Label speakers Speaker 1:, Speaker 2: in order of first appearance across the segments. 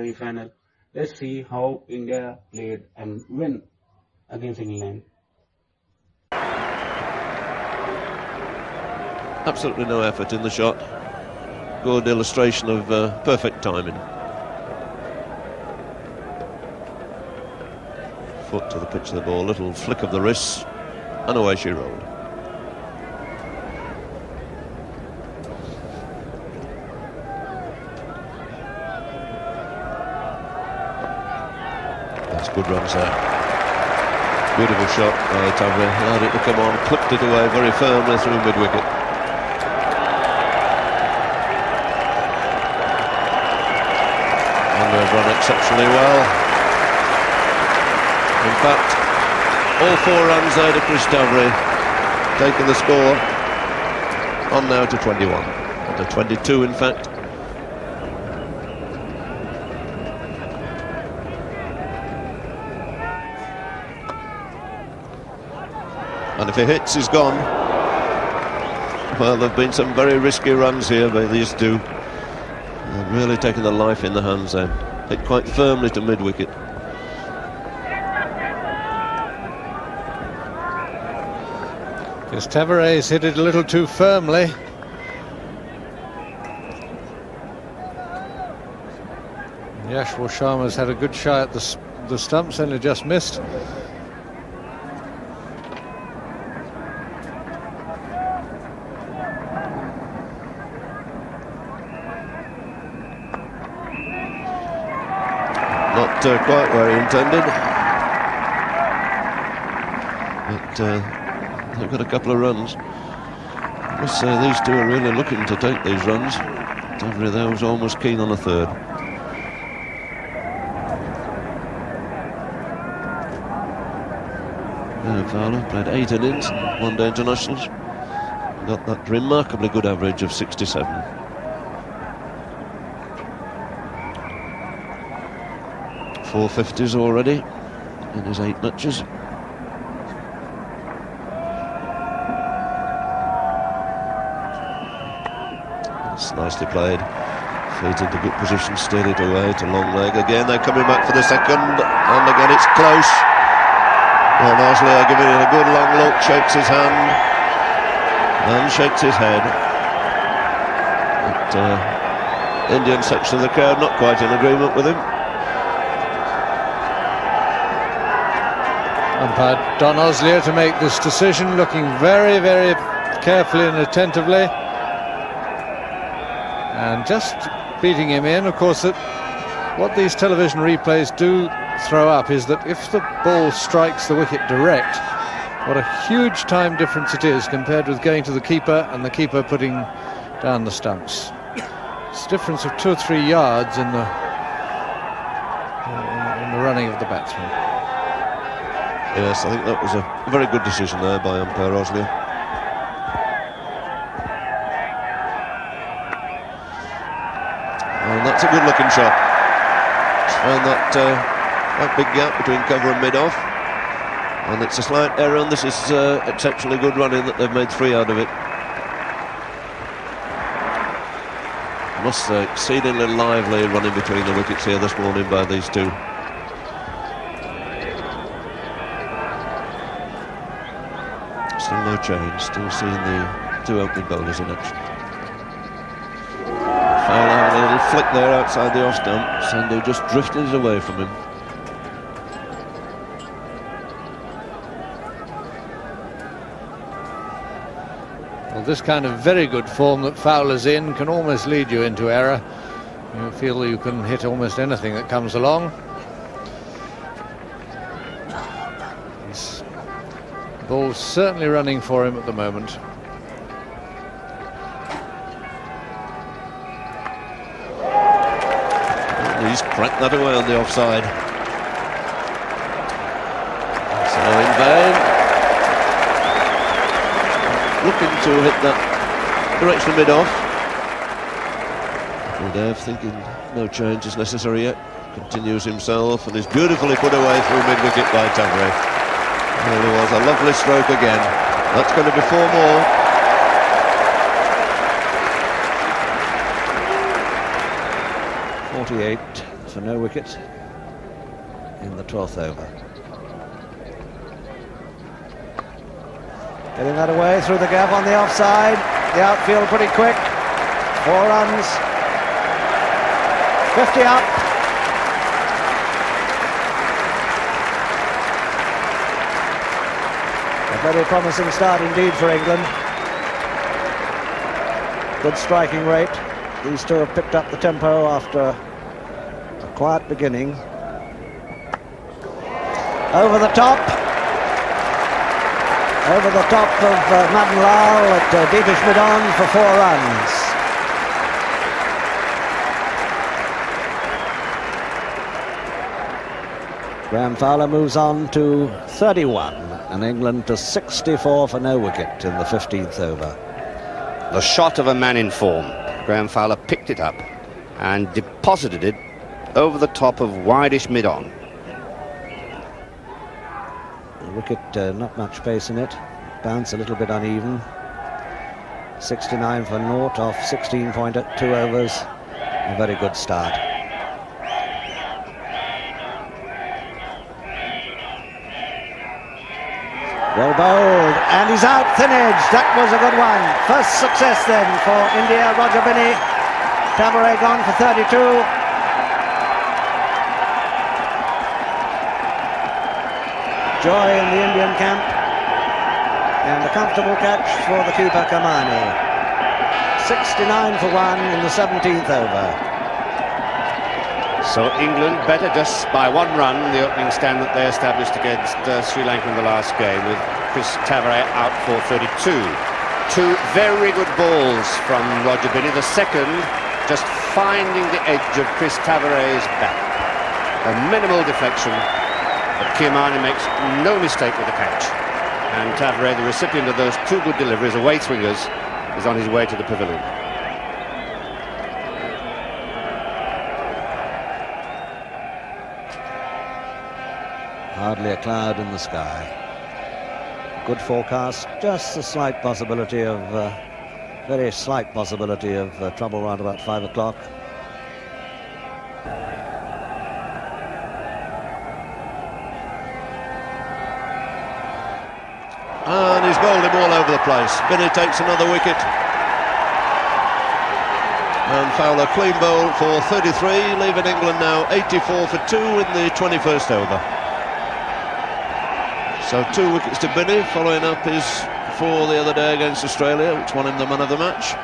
Speaker 1: semi-final. Let's see how India played and win against England.
Speaker 2: Absolutely no effort in the shot. Good illustration of perfect timing. Foot to the pitch of the ball, little flick of the wrists, and away she rolled. That's good runs there. Beautiful shot by Tavri. Allowed it to come on, clipped it away very firmly through mid-wicket. And they've run exceptionally well. In fact, all 4 runs there to Chris Tavri, taking the score on now to 21. To 22 in fact. And if he hits, he's gone. Well, there have been some very risky runs here by these two. They've really taken the life in the hands then. Hit quite firmly to mid-wicket.
Speaker 3: Because Tavares hit it a little too firmly. Yashwar Sharma's had a good shot at the stumps, only just missed.
Speaker 2: Not quite where he intended. But they've got a couple of runs. I must say these two are really looking to take these runs. Tavri there was almost keen on a third. Fowler played 8 innings in one-day internationals. Got that remarkably good average of 67. Four 50s already in his 8 matches. It's nicely played. Feet into good position, steered it away to long leg. Again, they're coming back for the second, and again it's close. Well, Noslia giving it a good long look, shakes his hand, and shakes his head. But Indian section of the crowd not quite in agreement with him.
Speaker 3: Umpire Don Oslier to make this decision, looking very, very carefully and attentively. And just beating him in. Of course, what these television replays do throw up is that if the ball strikes the wicket direct, what a huge time difference it is compared with going to the keeper and the keeper putting down the stumps. It's a difference of 2 or 3 yards in the running of the batsman.
Speaker 2: Yes, I think that was a very good decision there by umpire Oslier. And that's a good looking shot. And that big gap between cover and mid-off. And it's a slight error, and this is exceptionally good running that they've made 3 out of it. I must say, exceedingly lively running between the wickets here this morning by these two. Still no change, still seeing the 2 opening bowlers in action. Fowler having a little flick there outside the off stump. Sandhu just drifted it away from him.
Speaker 3: Well, this kind of very good form that Fowler's in can almost lead you into error. You feel you can hit almost anything that comes along. This ball's certainly running for him at the moment.
Speaker 2: He's cracked that away on the offside. So in vain. Looking to hit that direction mid-off. Dev thinking no change is necessary yet. Continues himself and is beautifully put away through mid-wicket by Tavri. Really was a lovely stroke again. That's going to be 4 more.
Speaker 4: for no wicket in the 12th over. Getting that away through the gap on the offside. The outfield pretty quick. 4 runs. 50 up. A very promising start indeed for England. Good striking rate. These two have picked up the tempo after a quiet beginning. Over the top. Over the top of Madan Lal at deepish mid-on for 4 runs. Graham Fowler moves on to 31 and England to 64 for no wicket in the 15th over.
Speaker 5: The shot of a man in form. Graham Fowler picked it up and deposited it over the top of wideish mid-on.
Speaker 4: The wicket, not much pace in it. Bounce a little bit uneven. 69 for naught off 16.2 overs. A very good start. Well bowled, and he's out, thin edge. That was a good one. First success then for India. Roger Binny. Tavare gone for 32. Joy in the Indian camp. And a comfortable catch for the keeper Kamani. 69 for 1 in the 17th over.
Speaker 5: So England better just by 1 run the opening stand that they established against Sri Lanka in the last game, with Chris Tavare out for 32. 2 very good balls from Roger Binny. The second just finding the edge of Chris Tavare's bat. A minimal deflection, but Kiamani makes no mistake with the catch. And Tavare, the recipient of those 2 good deliveries, away swingers, is on his way to the pavilion.
Speaker 4: Hardly a cloud in the sky. Good forecast. Just a slight possibility of, very slight possibility of trouble around about 5 o'clock.
Speaker 2: And he's bowled him all over the place. Binny takes another wicket. And Fowler clean bowl for 33, leaving England now 84 for 2 in the 21st over. So 2 wickets to Binny, following up his 4 the other day against Australia, which won him the man of the match.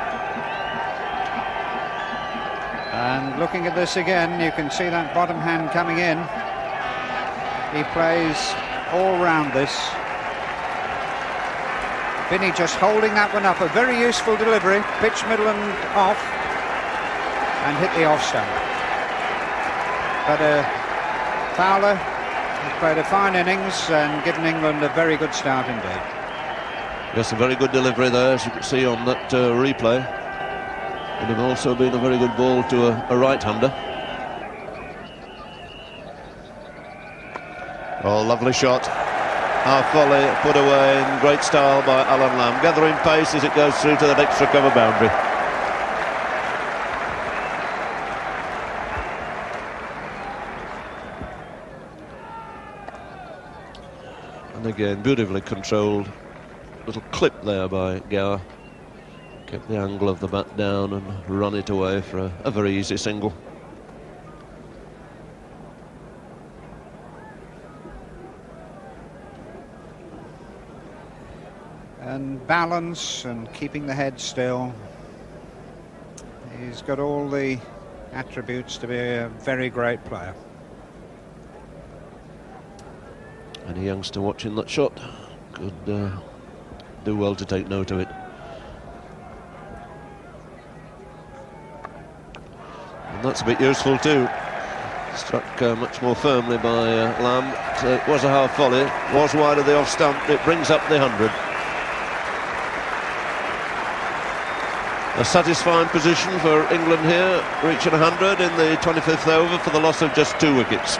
Speaker 3: And looking at this again, you can see that bottom hand coming in. He plays all round this. Binny just holding that one up. A very useful delivery. Pitch middle and off. And hit the off stump. But Fowler has played a fine innings and given England a very good start indeed.
Speaker 2: Yes, a very good delivery there, as you can see on that replay. Would have also been a very good ball to a right-hander. Oh, lovely shot. Half volley put away in great style by Alan Lamb, gathering pace as it goes through to that extra cover boundary. And again, beautifully controlled. Little clip there by Gower. Kept the angle of the bat down and run it away for a very easy single.
Speaker 3: And balance and keeping the head still. He's got all the attributes to be a very great player.
Speaker 2: Any youngster watching that shot could do well to take note of it. And that's a bit useful too. Struck much more firmly by Lamb. So it was a half volley, was wide of the off stump. It brings up the 100. A satisfying position for England here, reaching 100 in the 25th over for the loss of just 2 wickets.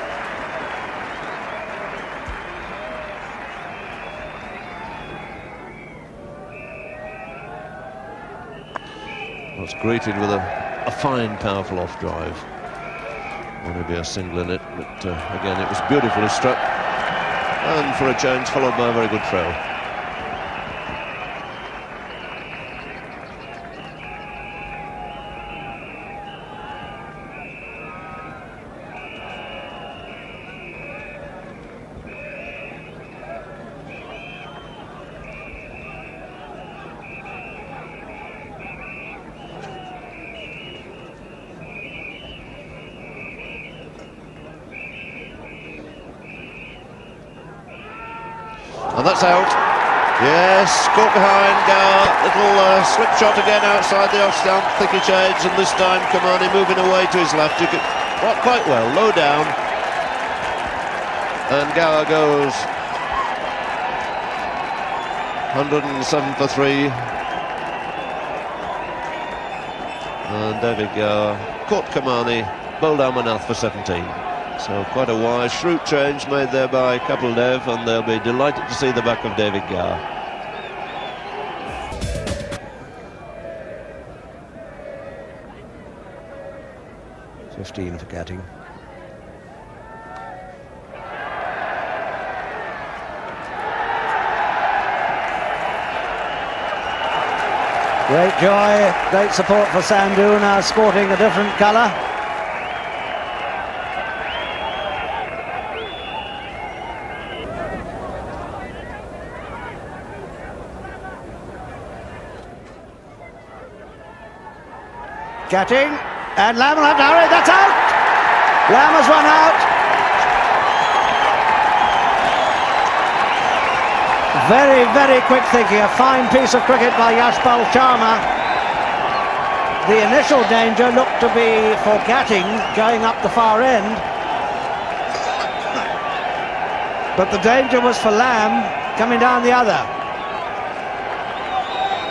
Speaker 2: Was greeted with a fine, powerful off drive. Want to be a single in it, but again it was beautifully struck, and for a change followed by a very good throw. And that's out. Yes, caught behind Gower. Little slip shot again outside the off stump. Thicker change, and this time Kamani moving away to his left. You could quite well, low down. And Gower goes 107 for 3. And David Gower caught Kamani, bowled Amarnath for 17. So quite a wise, shrewd change made there by Kapil Dev, and they'll be delighted to see the back of David Gower.
Speaker 4: $15 for Gatting. Great joy, great support for Sandhu, now sporting a different colour. Gatting, and Lamb will have to hurry, that's out! Lamb has run out. Very, very quick thinking, a fine piece of cricket by Yashpal Sharma. The initial danger looked to be for Gatting going up the far end, but the danger was for Lamb coming down the other.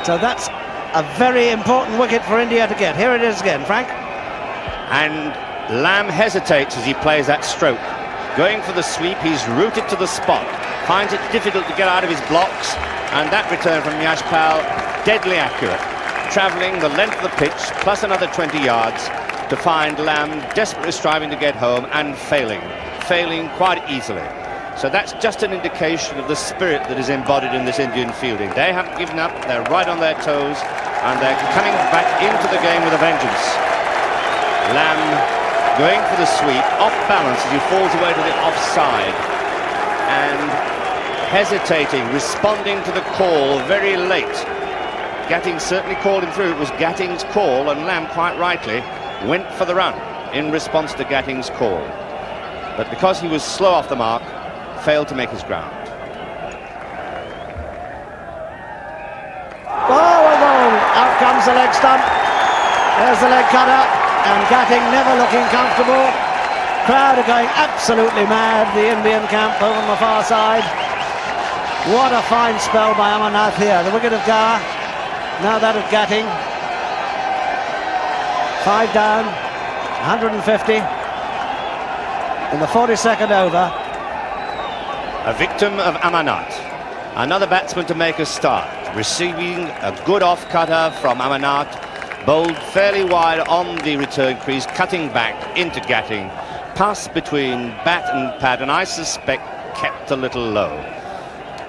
Speaker 4: So that's a very important wicket for India to get. Here it is again, Frank.
Speaker 5: And Lamb hesitates as he plays that stroke. Going for the sweep, he's rooted to the spot. Finds it difficult to get out of his blocks. And that return from Yashpal, deadly accurate. Travelling the length of the pitch, plus another 20 yards, to find Lamb desperately striving to get home and failing quite easily. So that's just an indication of the spirit that is embodied in this Indian fielding. They haven't given up, they're right on their toes, and they're coming back into the game with a vengeance. Lamb going for the sweep, off balance as he falls away to the offside, and hesitating, responding to the call very late. Gatting certainly called him through. It was Gatting's call, and Lamb, quite rightly, went for the run in response to Gatting's call. But because he was slow off the mark, failed to make his ground.
Speaker 4: Out comes the leg stump. There's the leg cutter, and Gatting never looking comfortable. Crowd are going absolutely mad, the Indian camp over on the far side. What a fine spell by Amarnath here. The wicket of Gower, now that of Gatting. 5 down, 150 in the 42nd over.
Speaker 5: A victim of Amarnath. Another batsman to make a start. Receiving a good off-cutter from Amarnath. Bowled fairly wide on the return crease, cutting back into Gatting. Pass between bat and pad, and I suspect kept a little low.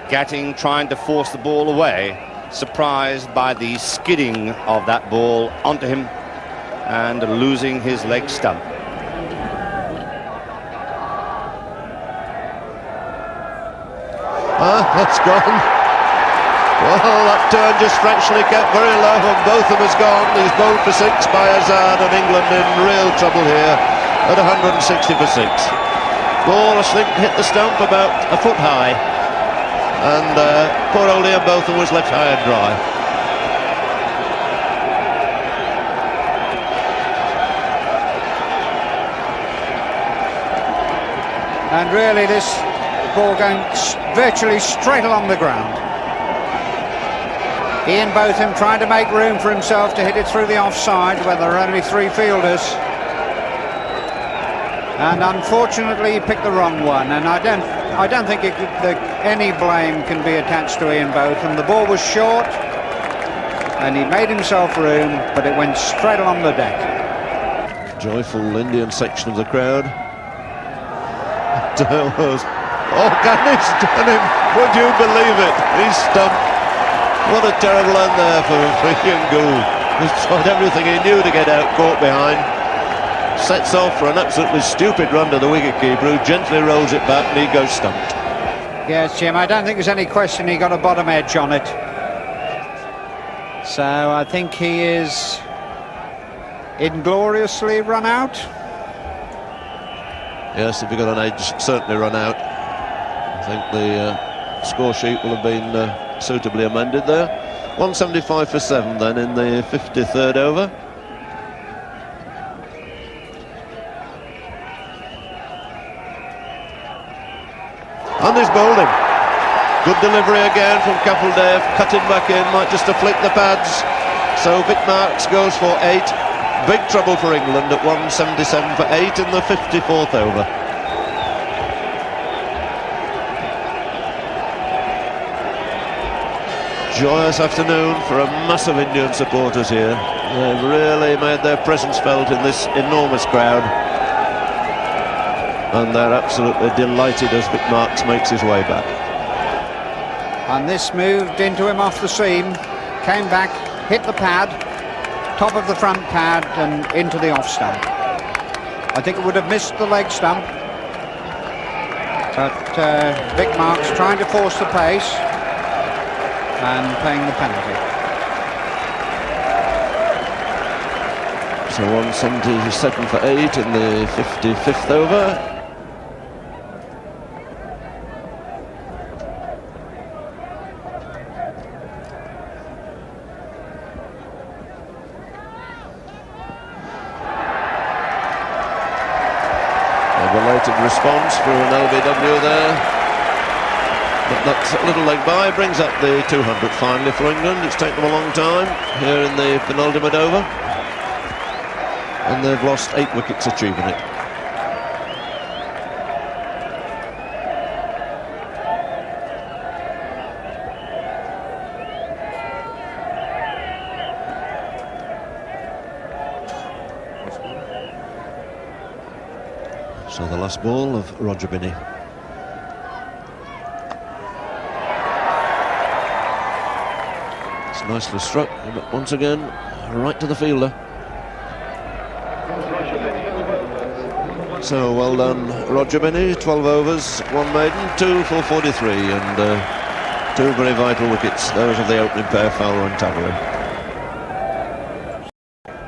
Speaker 5: Gatting trying to force the ball away, surprised by the skidding of that ball onto him and losing his leg stump.
Speaker 2: That's gone. Well, that turn just fractionally kept very low, and Botham has gone. He's bowled for 6 by Azad, and England in real trouble here at 160 for 6. Ball, I think, hit the stump about a foot high, and poor old Ian Botham was left high and dry.
Speaker 6: And really this ball going virtually straight along the ground. Ian Botham trying to make room for himself to hit it through the offside where there are only 3 fielders. And unfortunately he picked the wrong one, and I don't think any blame can be attached to Ian Botham. The ball was short and he made himself room, but it went straight along the deck.
Speaker 2: Joyful Indian section of the crowd. Dale Oh, Ghani's done him. Would you believe it? He's stumped. What a terrible end there for freaking Gould. He's tried everything he knew to get out, caught behind. Sets off for an absolutely stupid run to the wicketkeeper, who gently rolls it back, and he goes stumped.
Speaker 6: Yes, Jim, I don't think there's any question he got a bottom edge on it. So I think he is ingloriously run out.
Speaker 2: Yes, if he got an edge, certainly run out. I think the score sheet will have been suitably amended there. 175 for 7 then in the 53rd over. And he's bowled him. Good delivery again from Kapildev, cutting back in, might just have flicked the pads. So Vic Marks goes for 8. Big trouble for England at 177 for 8 in the 54th over. Joyous afternoon for a mass of Indian supporters here. They've really made their presence felt in this enormous crowd. And they're absolutely delighted as Vic Marks makes his way back.
Speaker 6: And this moved into him off the seam, came back, hit the pad, top of the front pad and into the off stump. I think it would have missed the leg stump, but Vic Marks trying to force the pace and paying the penalty.
Speaker 2: So 177 for 8 in the 55th over. Response through an LBW there, but that little leg by brings up the 200 finally for England. It's taken them a long time here in the penultimate over, and they've lost 8 wickets achieving it. So the last ball of Roger Binny. It's nicely struck, but once again, right to the fielder. So well done, Roger Binny. 12 overs, 1 maiden, 2 for 43, and 2 very vital wickets. Those of the opening pair, Fowler and Tavery.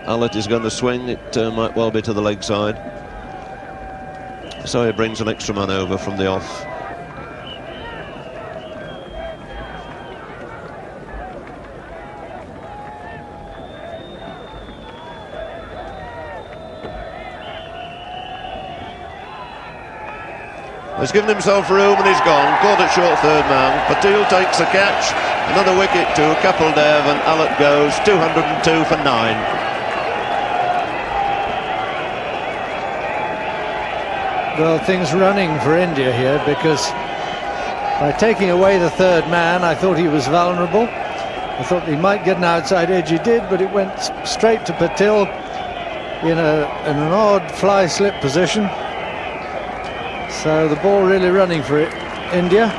Speaker 2: Allett is going to swing. It might well be to the leg side. So he brings an extra man over from the off. He's given himself room and he's gone. Caught at short third man. Patil takes the catch. Another wicket to Kapildev, and Allett goes 202 for 9.
Speaker 3: Well, things running for India here, because by taking away the third man, I thought he was vulnerable. I thought he might get an outside edge. He did, but it went straight to Patil in an odd fly slip position. So the ball really running for it, India.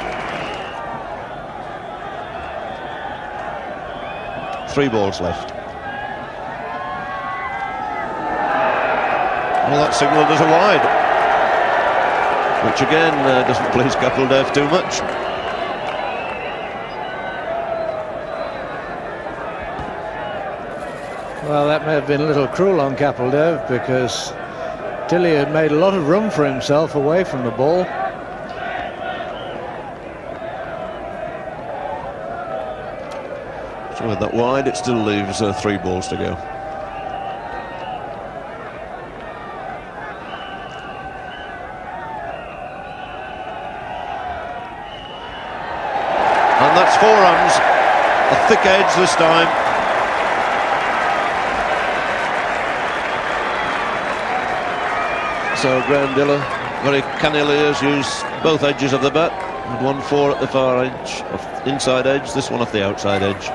Speaker 2: 3 balls left. Well, that signalled as a wide, which again doesn't please Kapildev too much.
Speaker 3: Well, that may have been a little cruel on Kapildev, because Tilley had made a lot of room for himself away from the ball.
Speaker 2: So with that wide, it still leaves 3 balls to go. And that's 4 runs, a thick edge this time. So Graham Diller very cannily has used both edges of the bat. 1-4 at the far edge, off inside edge, this one off the outside edge.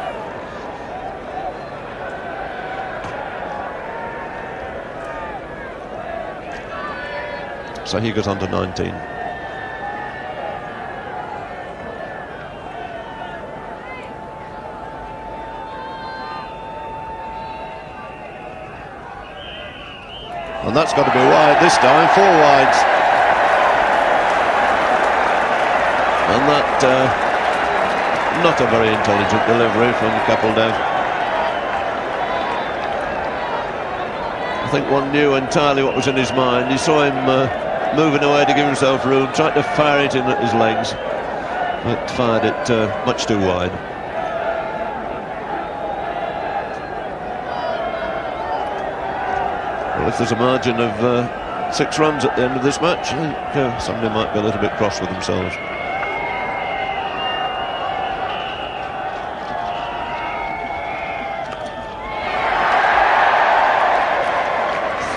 Speaker 2: so he goes on to 19. And that's got to be wide this time, 4 wides. And that, not a very intelligent delivery from Capeldev. I think one knew entirely what was in his mind. You saw him moving away to give himself room, tried to fire it in at his legs, but fired it much too wide. Well, if there's a margin of 6 runs at the end of this match, I think somebody might be a little bit cross with themselves.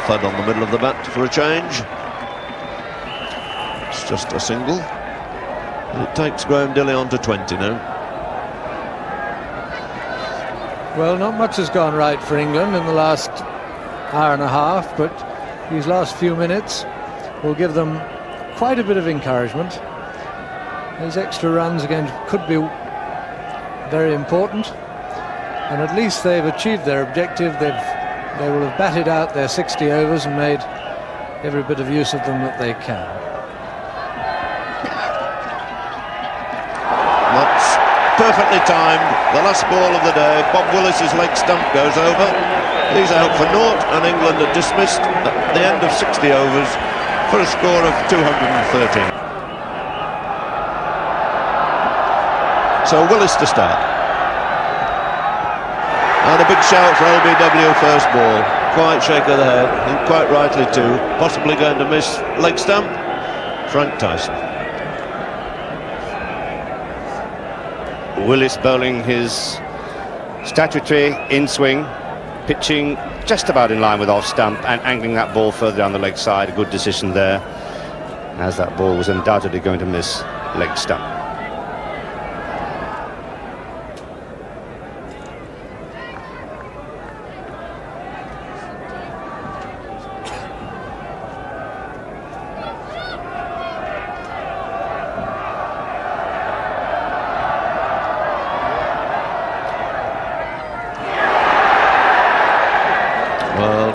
Speaker 2: Thud on the middle of the bat for a change. It's just a single. And it takes Graham Dilley on to 20 now.
Speaker 3: Well, not much has gone right for England in the last hour and a half, but these last few minutes will give them quite a bit of encouragement. Those extra runs again could be very important, and at least they've achieved their objective. They will have batted out their 60 overs and made every bit of use of them that they can.
Speaker 2: That's perfectly timed. The last ball of the day. Bob Willis's leg stump goes over. He's out for naught, and England are dismissed at the end of 60 overs for a score of 213. So Willis to start. And a big shout for LBW first ball. Quite shake of the head, and quite rightly too. Possibly going to miss leg stump. Frank Tyson.
Speaker 5: Willis bowling his statutory in-swing, pitching just about in line with off stump and angling that ball further down the leg side. A good decision there, as that ball was undoubtedly going to miss leg stump.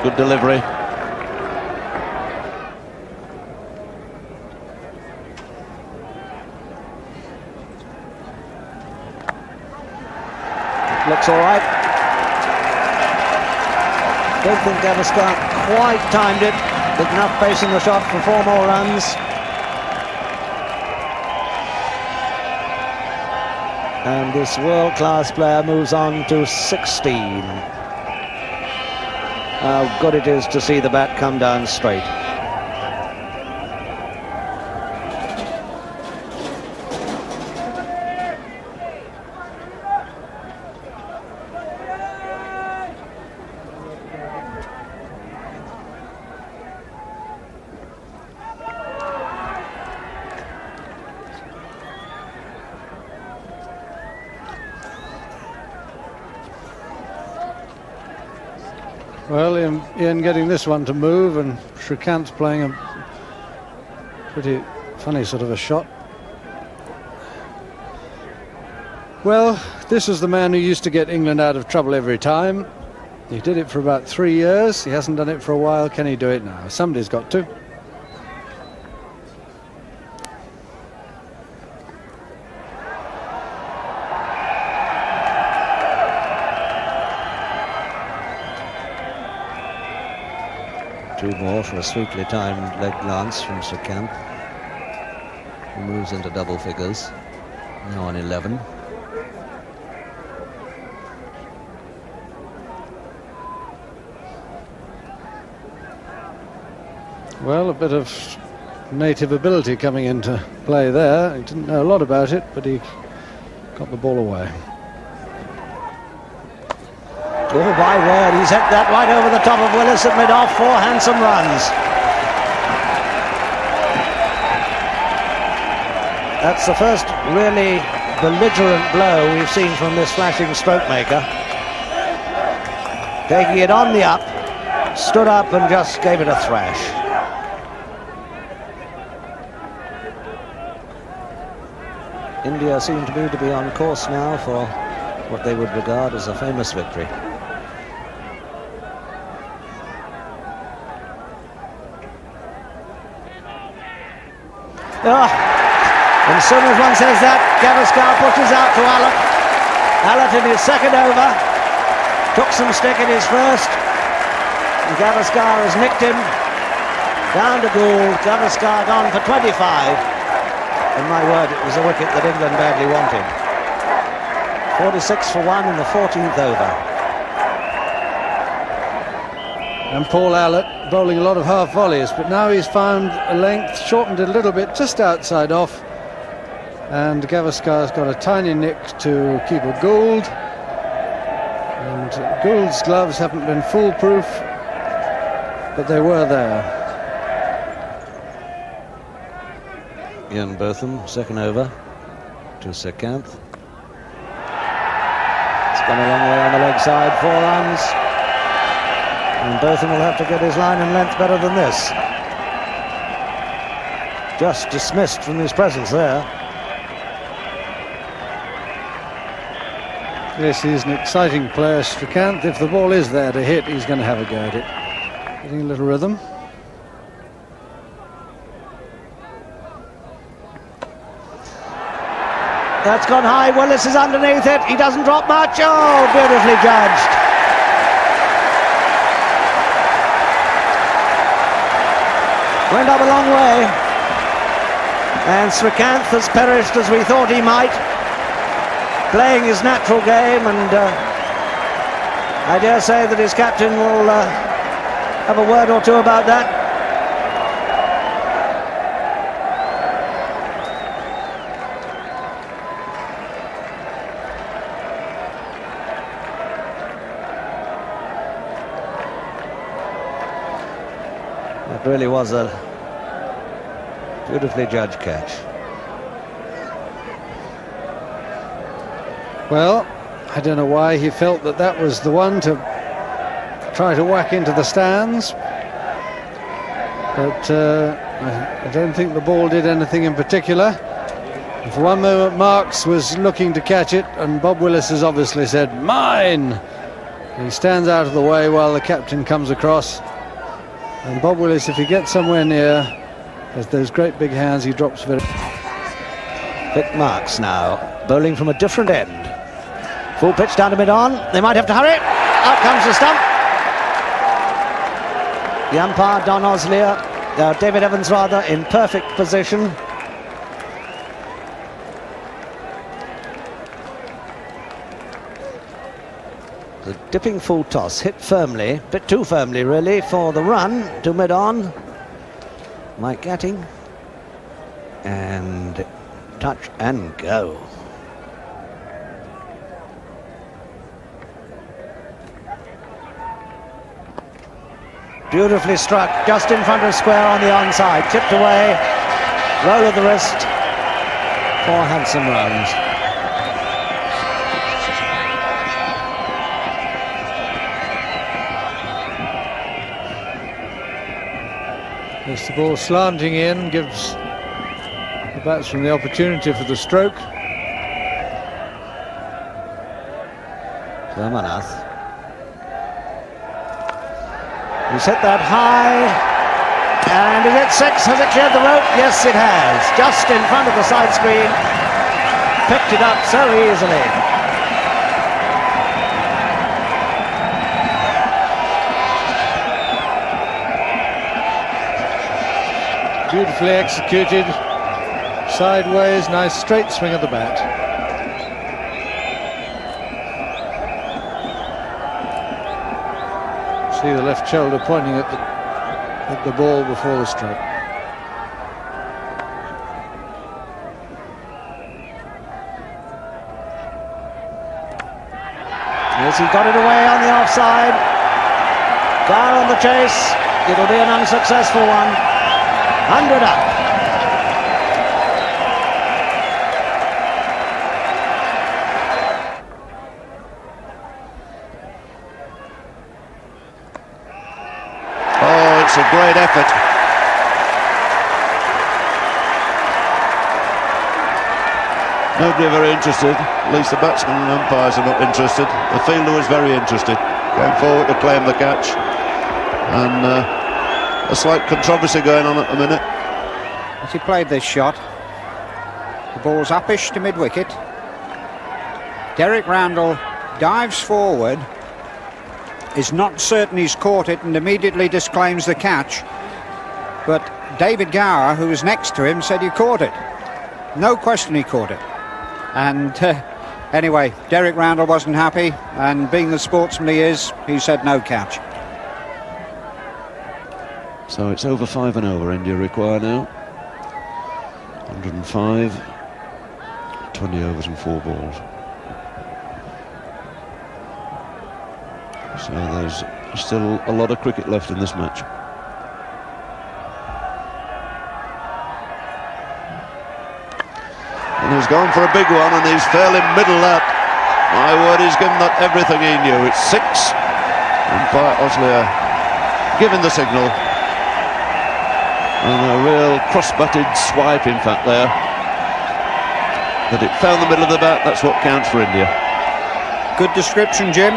Speaker 2: Good delivery.
Speaker 4: Looks all right. Don't think Gavaskar quite timed it, but enough pace in the shot for 4 more runs. And this world-class player moves on to 16. How good it is to see the bat come down straight.
Speaker 3: Well, Ian getting this one to move, and Shrikant's playing a pretty funny sort of a shot. Well, this is the man who used to get England out of trouble every time. He did it for about 3 years. He hasn't done it for a while. Can he do it now? Somebody's got to.
Speaker 7: Two more for a sweetly timed leg glance from Shrikant, who moves into double figures, now on 11.
Speaker 3: Well, a bit of native ability coming into play there. He didn't know a lot about it, but he got the ball away.
Speaker 4: Oh, my word, he's hit that right over the top of Willis at mid-off. 4 handsome runs. That's the first really belligerent blow we've seen from this flashing stroke maker. Taking it on the up, stood up and just gave it a thrash.
Speaker 7: India seem to me to be on course now for what they would regard as a famous victory.
Speaker 4: And as soon as one says that, Gavaskar pushes out to Allott. Allott in his second over, took some stick in his first, and Gavaskar has nicked him down to Gould. Gavaskar gone for 25, and my word, it was a wicket that England badly wanted. 46 for 1 in the 14th over.
Speaker 3: And Paul Allott bowling a lot of half volleys, but now he's found a length, shortened it a little bit, just outside off. And Gavaskar's got a tiny nick to keeper Gould. And Gould's gloves haven't been foolproof, but they were there.
Speaker 7: Ian Botham, second over to Sekanth. It's gone a long way on the leg side, 4 runs. And Botham will have to get his line and length better than this. Just dismissed from his presence there.
Speaker 3: Yes, he's an exciting player, Srikanth. If the ball is there to hit, he's going to have a go at it. Getting a little rhythm.
Speaker 4: That's gone high. Willis is underneath it. He doesn't drop much. Oh, beautifully judged. Went up a long way. And Srikanth has perished as we thought he might, playing his natural game, and I dare say that his captain will have a word or two about that.
Speaker 7: It really was a beautifully judged catch.
Speaker 3: Well, I don't know why he felt that that was the one to try to whack into the stands, but I don't think the ball did anything in particular. And for one moment Marks was looking to catch it, and Bob Willis has obviously said, "Mine!" He stands out of the way while the captain comes across, and Bob Willis, if he gets somewhere near, has those great big hands, he drops very...
Speaker 4: Vic Marks now, bowling from a different end. Full pitch down to mid-on. They might have to hurry. Out comes the stump. The umpire, Don Oslier, David Evans rather, in perfect position. The dipping full toss hit firmly, a bit too firmly really, for the run to mid-on. Mike Gatting. And touch and go. Beautifully struck, just in front of square on the onside. Chipped away, roll of the wrist. 4 handsome runs.
Speaker 3: As the ball slanting in, gives the batsman the opportunity for the stroke.
Speaker 7: Ramanath.
Speaker 4: He's hit that high, and is it 6? Has it cleared the rope? Yes, it has. Just in front of the side screen. Picked it up so easily.
Speaker 3: Beautifully executed, sideways, nice straight swing of the bat. See the left shoulder pointing at the ball before the stroke.
Speaker 4: Yes, he got it away on the offside. Down on the chase. It'll be an unsuccessful one. 100 up.
Speaker 2: Oh, it's a great effort. Nobody very interested. At least the batsmen and umpires are not interested. The fielder was very interested, going forward to claim the catch. And a slight controversy going on at the minute.
Speaker 6: As he played this shot, the ball's uppish to mid-wicket. Derek Randall dives forward, is not certain he's caught it, and immediately disclaims the catch. But David Gower, who was next to him, said he caught it. No question he caught it. And anyway, Derek Randall wasn't happy, and being the sportsman he is, he said no catch.
Speaker 2: So it's over 5 and over. India require now 105, 20 overs and 4 balls. So there's still a lot of cricket left in this match. And he's gone for a big one, and he's fairly middle that. My word, he's given that everything he knew. It's 6, umpire Osler giving the signal. And a real cross-butted swipe, in fact, there. But it found the middle of the bat. That's what counts for India.
Speaker 6: Good description, Jim.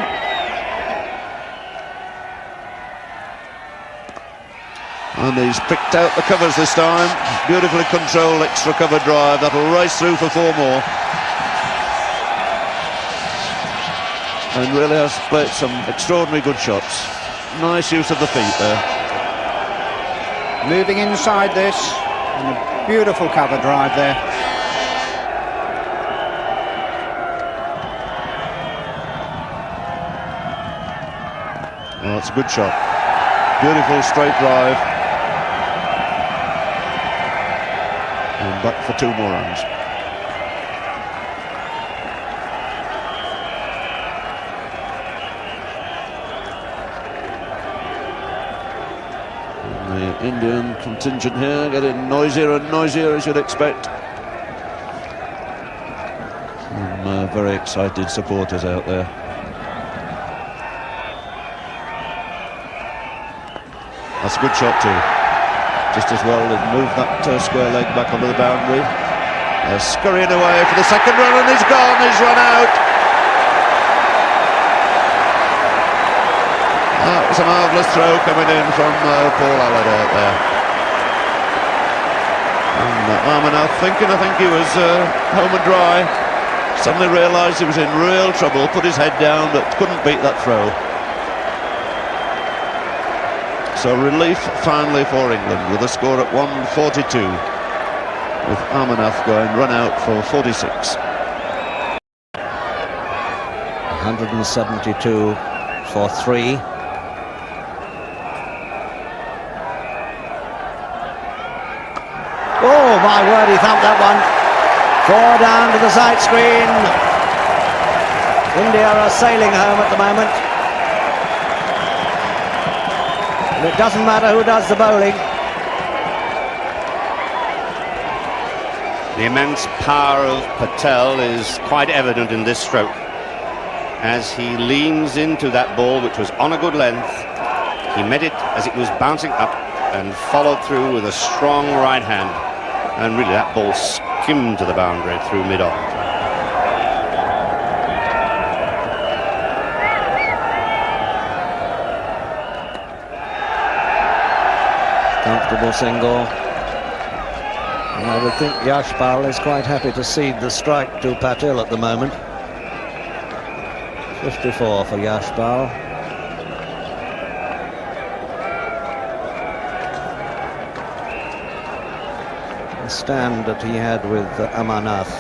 Speaker 2: And he's picked out the covers this time. Beautifully controlled extra cover drive. That'll race through for 4 more. And really has played some extraordinary good shots. Nice use of the feet there.
Speaker 6: Moving inside this, and a beautiful cover drive there.
Speaker 2: Well, it's a good shot. Beautiful straight drive. And back for 2 more runs. The Indian contingent here getting noisier and noisier, as you'd expect. Some very excited supporters out there. That's a good shot too. Just as well to move that square leg back onto the boundary. They're scurrying away for the second run, and he's gone, he's run out. That was a marvellous throw coming in from Paul Allard out there. And Amarnath thinking, I think he was home and dry. Suddenly realised he was in real trouble, put his head down, but couldn't beat that throw. So relief finally for England with a score at 142, with Amarnath going run out for 46.
Speaker 7: 172 for 3.
Speaker 4: Oh my word, he thumped that one. 4 down to the side screen. India are sailing home at the moment. And it doesn't matter who does the bowling.
Speaker 5: The immense power of Patel is quite evident in this stroke, as he leans into that ball, which was on a good length. He met it as it was bouncing up and followed through with a strong right hand, and really that ball skimmed to the boundary through mid-on.
Speaker 7: Comfortable single. And I would think Yashpal is quite happy to cede the strike to Patel at the moment. 54 for Yashpal. The stand that he had with Amarnath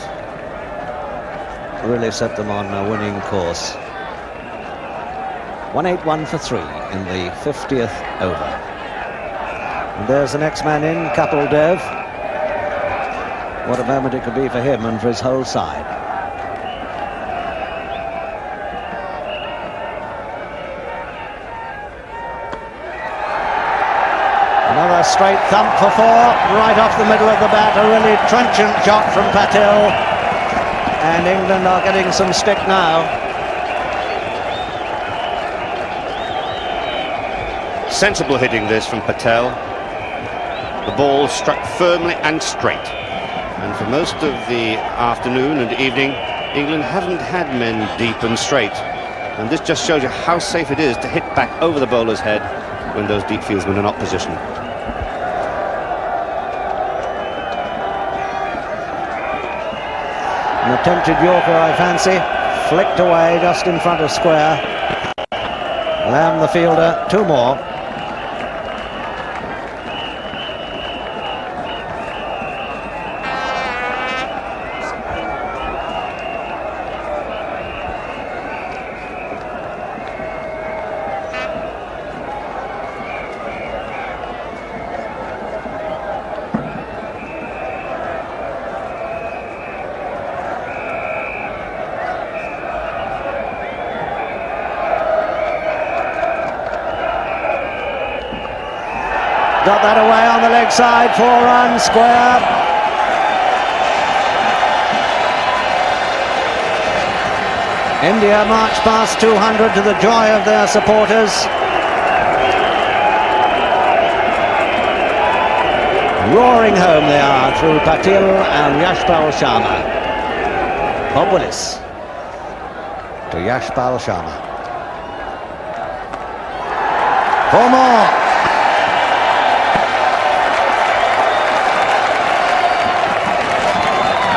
Speaker 7: really set them on a winning course. 181 for 3 in the 50th over. And there's the next man in, Kapil Dev. What a moment it could be for him and for his whole side.
Speaker 4: Another straight thump for 4, right off the middle of the bat. A really trenchant shot from Patel. And England are getting some stick now.
Speaker 5: Sensible hitting this from Patel. The ball struck firmly and straight. And for most of the afternoon and evening, England haven't had men deep and straight. And this just shows you how safe it is to hit back over the bowler's head when those deep fieldsmen are not positioned.
Speaker 7: An attempted Yorker, I fancy, flicked away just in front of square. Lamb, the fielder, 2 more. Got that away on the leg side, 4 runs, square. India march past 200 to the joy of their supporters. Roaring home they are through Patil and Yashpal Sharma. Bob Willis to Yashpal Sharma. 4 more.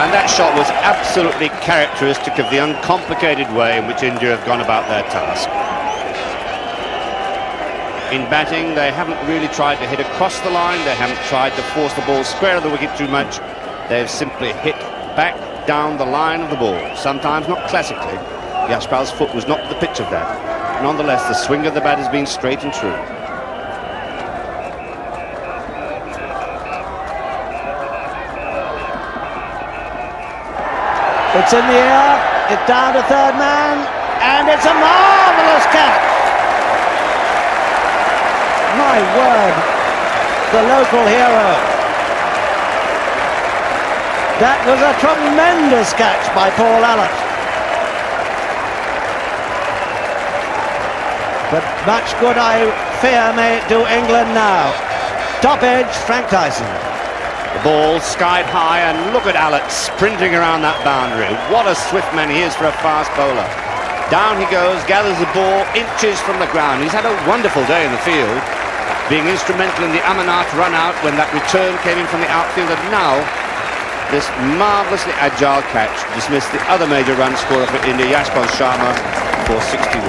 Speaker 5: And that shot was absolutely characteristic of the uncomplicated way in which India have gone about their task. In batting, they haven't really tried to hit across the line, they haven't tried to force the ball square of the wicket too much. They've simply hit back down the line of the ball, sometimes not classically. Yashpal's foot was not the pitch of that. Nonetheless, the swing of the bat has been straight and true.
Speaker 4: It's in the air, it's down to 3rd man, and it's a marvellous catch. My word, the local hero. That was a tremendous catch by Paul Allott. But much good, I fear, may it do England now. Top edge, Frank Tyson.
Speaker 5: The ball skied high, and look at Allott sprinting around that boundary. What a swift man he is for a fast bowler. Down he goes, gathers the ball inches from the ground. He's had a wonderful day in the field, being instrumental in the Amarnath run out when that return came in from the outfield. And now this marvellously agile catch dismissed the other major run scorer for India, Yashpal Sharma, for 61.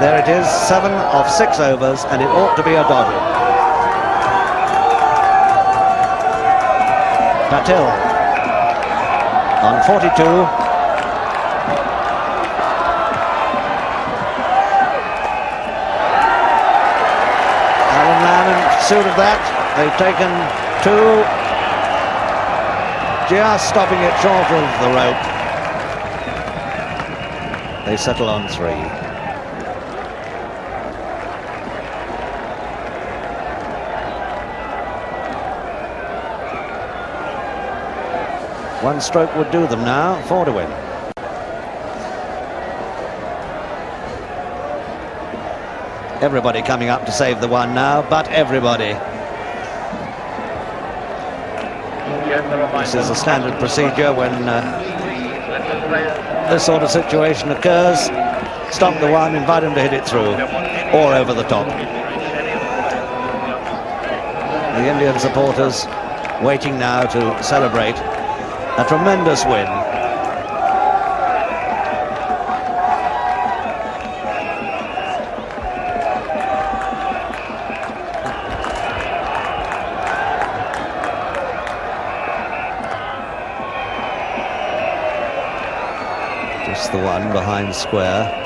Speaker 7: There it is, 7 of 6 overs, and it ought to be a doggy. Patil on 42. Alan Lamb in pursuit of that. They've taken 2, just stopping it short of the rope. They settle on 3. One stroke would do them now, 4 to win. Everybody coming up to save the one now, but everybody. This is a standard procedure when this sort of situation occurs. Stop the one, invite him to hit it through, or over the top. The Indian supporters waiting now to celebrate a tremendous win. Just the one behind square.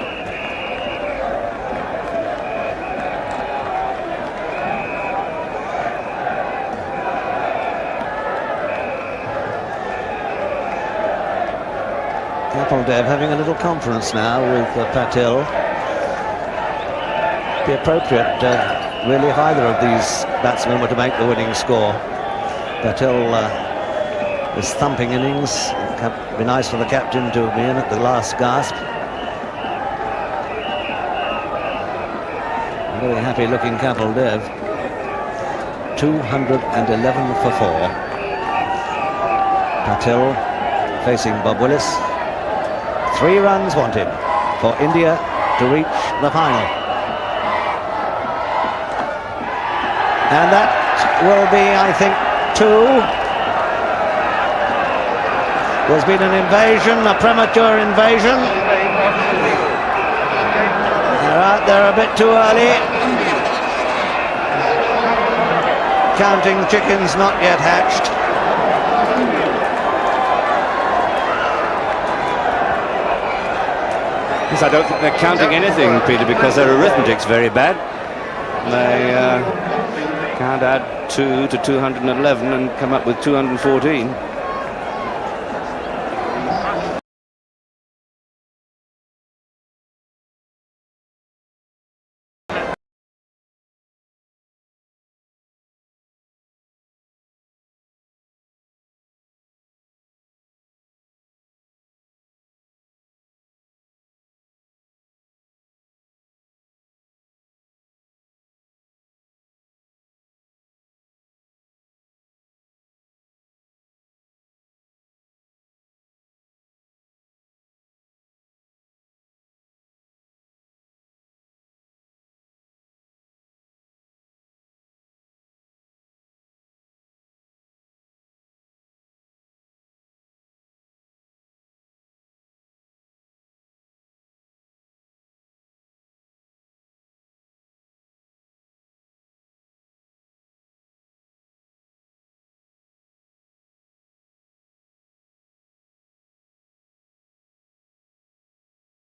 Speaker 7: Kapil Dev having a little conference now with Patil. Be appropriate, really, if either of these batsmen were to make the winning score. Patil, his thumping innings, it'd be nice for the captain to be in at the last gasp. very happy looking Kapil Dev. 211 for 4. Patil facing Bob Willis. 3 runs wanted for India to reach the final. And that will be, I think, 2. There's been an invasion, a premature invasion. They're a bit too early. Counting chickens not yet hatched.
Speaker 5: Yes, I don't think they're counting anything, Peter, because their arithmetic's very bad. They can't add 2 to 211 and come up with 214.